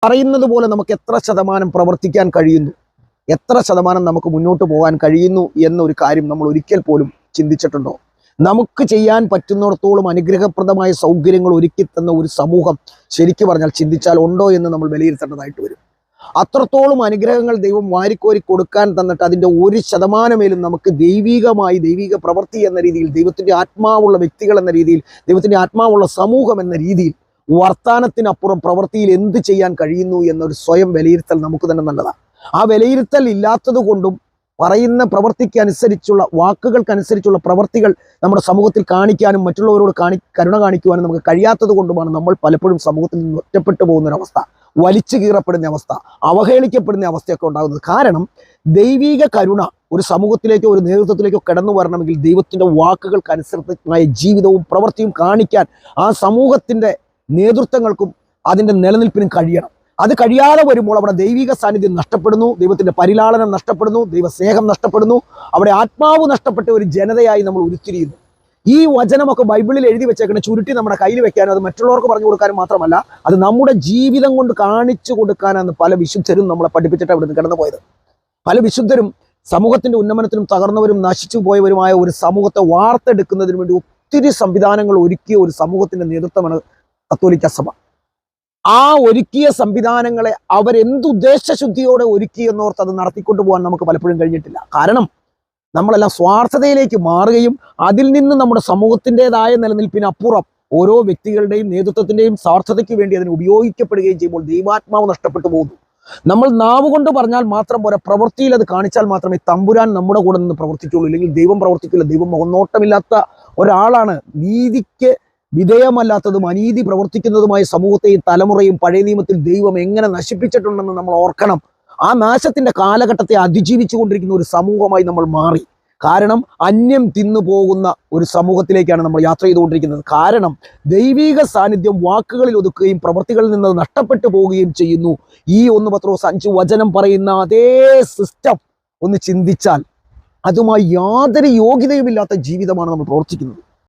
പറയുന്നത് പോലെ നമുക്ക് എത്ര ശതമാനം പ്രവർത്തിക്കാൻ കഴിയുന്നു, എത്ര ശതമാനം നമുക്ക് മുന്നോട്ട് പോകാൻ കഴിയുന്നു എന്നൊരു കാര്യം നമ്മൾ ഒരിക്കൽ പോലും ചിന്തിച്ചിട്ടുണ്ടോ? നമുക്ക് ചെയ്യാൻ പറ്റുന്നിടത്തോളം അനുഗ്രഹപ്രദമായ സൗകര്യങ്ങൾ ഒരുക്കി തന്ന ഒരു സമൂഹം ശരിക്കു പറഞ്ഞാൽ ചിന്തിച്ചാൽ ഉണ്ടോ എന്ന് നമ്മൾ വിലയിരുത്തേണ്ടതായിട്ട് വരും. അത്രത്തോളം അനുഗ്രഹങ്ങൾ ദൈവം വാരിക്കോരി കൊടുക്കാൻ തന്നിട്ട് അതിൻ്റെ 1% നമുക്ക് ദൈവിക പ്രവൃത്തി എന്ന രീതിയിൽ, ദൈവത്തിൻ്റെ ആത്മാവുള്ള വ്യക്തികൾ എന്ന രീതിയിൽ, ദൈവത്തിൻ്റെ ആത്മാവുള്ള സമൂഹം എന്ന രീതിയിൽ വർത്താനത്തിനപ്പുറം പ്രവൃത്തിയിൽ എന്ത് ചെയ്യാൻ കഴിയുന്നു എന്നൊരു സ്വയം വിലയിരുത്തൽ നമുക്ക് തന്നെ നല്ലതാണ്. ആ വിലയിരുത്തൽ ഇല്ലാത്തത് കൊണ്ടും പറയുന്ന പ്രവൃത്തിക്കനുസരിച്ചുള്ള വാക്കുകൾക്കനുസരിച്ചുള്ള പ്രവൃത്തികൾ നമ്മുടെ സമൂഹത്തിൽ കാണിക്കാനും മറ്റുള്ളവരോട് കരുണ കാണിക്കുവാനും നമുക്ക് കഴിയാത്തത് കൊണ്ടുമാണ് നമ്മൾ പലപ്പോഴും സമൂഹത്തിൽ നിന്ന് ഒറ്റപ്പെട്ടു പോകുന്നൊരവസ്ഥ, വലിച്ചു കീറപ്പെടുന്ന അവസ്ഥ, അവഹേളിക്കപ്പെടുന്ന അവസ്ഥയൊക്കെ ഉണ്ടാകുന്നത്. കാരണം ദൈവിക കരുണ ഒരു സമൂഹത്തിലേക്കോ ഒരു നേതൃത്വത്തിലേക്കോ കടന്നു വരണമെങ്കിൽ ദൈവത്തിൻ്റെ വാക്കുകൾക്കനുസൃതമായ ജീവിതവും പ്രവൃത്തിയും കാണിക്കാൻ ആ സമൂഹത്തിൻ്റെ നേതൃത്വങ്ങൾക്കും അതിൻ്റെ നിലനിൽപ്പിനും കഴിയണം. അത് കഴിയാതെ വരുമ്പോൾ അവിടെ ദൈവിക സാന്നിധ്യം നഷ്ടപ്പെടുന്നു, ദൈവത്തിൻ്റെ പരിലാളനം നഷ്ടപ്പെടുന്നു, ദൈവസ്നേഹം നഷ്ടപ്പെടുന്നു, അവിടെ ആത്മാവ് നഷ്ടപ്പെട്ട ഒരു ജനതയായി നമ്മൾ ഉരുത്തിരിയുന്നു. ഈ വചനമൊക്കെ ബൈബിളിൽ എഴുതി വെച്ചേക്കണ ചുരുട്ടി നമ്മുടെ കയ്യിൽ വെക്കാനും അത് മറ്റുള്ളവർക്ക് പറഞ്ഞു കൊടുക്കാനും മാത്രമല്ല, അത് നമ്മുടെ ജീവിതം കൊണ്ട് കാണിച്ചു കൊടുക്കാനാണ് പല വിശുദ്ധരും നമ്മളെ പഠിപ്പിച്ചിട്ട് അവിടെ നിന്ന് കടന്നു പോയത്. പല വിശുദ്ധരും സമൂഹത്തിൻ്റെ ഉന്നമനത്തിനും തകർന്നവരും നശിച്ചു പോയവരുമായ ഒരു സമൂഹത്തെ വാർത്തെടുക്കുന്നതിന് വേണ്ടി ഒത്തിരി സംവിധാനങ്ങൾ ഒരുക്കിയ ഒരു സമൂഹത്തിൻ്റെ നേതൃത്വമാണ് കത്തോലിക്ക സഭ. ആ ഒരുക്കിയ സംവിധാനങ്ങളെ അവരെന്തുദ്ദേശശുദ്ധിയോടെ ഒരുക്കിയെന്നോർത്ത് അത് നടത്തിക്കൊണ്ടു പോകാൻ നമുക്ക് പലപ്പോഴും കഴിഞ്ഞിട്ടില്ല. കാരണം നമ്മളെല്ലാം സ്വാർത്ഥതയിലേക്ക് മാറുകയും അതിൽ നിന്ന് നമ്മുടെ സമൂഹത്തിൻ്റെതായ നിലനിൽപ്പിനപ്പുറം ഓരോ വ്യക്തികളുടെയും നേതൃത്വത്തിൻ്റെയും സ്വാർത്ഥതയ്ക്ക് വേണ്ടി അതിന് ഉപയോഗിക്കപ്പെടുകയും ചെയ്യുമ്പോൾ ദൈവാത്മാവ് നഷ്ടപ്പെട്ടു പോകുന്നു. നമ്മൾ നാവ് കൊണ്ട് പറഞ്ഞാൽ മാത്രം പോരാ, പ്രവൃത്തിയിൽ അത് കാണിച്ചാൽ മാത്രമേ തമ്പുരാൻ നമ്മുടെ കൂടെ നിന്ന് പ്രവർത്തിക്കുള്ളൂ. ഇല്ലെങ്കിൽ ദൈവം പ്രവർത്തിക്കില്ല. ദൈവം മുഖനോട്ടമില്ലാത്ത ഒരാളാണ്. നീതിക്ക് വിധേയമല്ലാത്തതും അനീതി പ്രവർത്തിക്കുന്നതുമായ സമൂഹത്തെയും തലമുറയും പഴയ നിയമത്തിൽ ദൈവം എങ്ങനെ നശിപ്പിച്ചിട്ടുണ്ടെന്ന് നമ്മൾ ഓർക്കണം. ആ നാശത്തിന്റെ കാലഘട്ടത്തെ അതിജീവിച്ചു കൊണ്ടിരിക്കുന്ന ഒരു സമൂഹമായി നമ്മൾ മാറി. കാരണം അന്യം തിന്നു പോകുന്ന ഒരു സമൂഹത്തിലേക്കാണ് നമ്മൾ യാത്ര ചെയ്തുകൊണ്ടിരിക്കുന്നത്. കാരണം ദൈവിക സാന്നിധ്യം വാക്കുകളിൽ ഒതുക്കുകയും പ്രവൃത്തികളിൽ നിന്ന് നഷ്ടപ്പെട്ടു പോവുകയും ചെയ്യുന്നു. ഈ 1 പത്രോസ് 5 വചനം പറയുന്ന അതേ സിസ്റ്റം ഒന്ന് ചിന്തിച്ചാൽ അതുമായി യാതൊരു യോഗ്യതയുമില്ലാത്ത ജീവിതമാണ് നമ്മൾ പ്രവർത്തിക്കുന്നത്.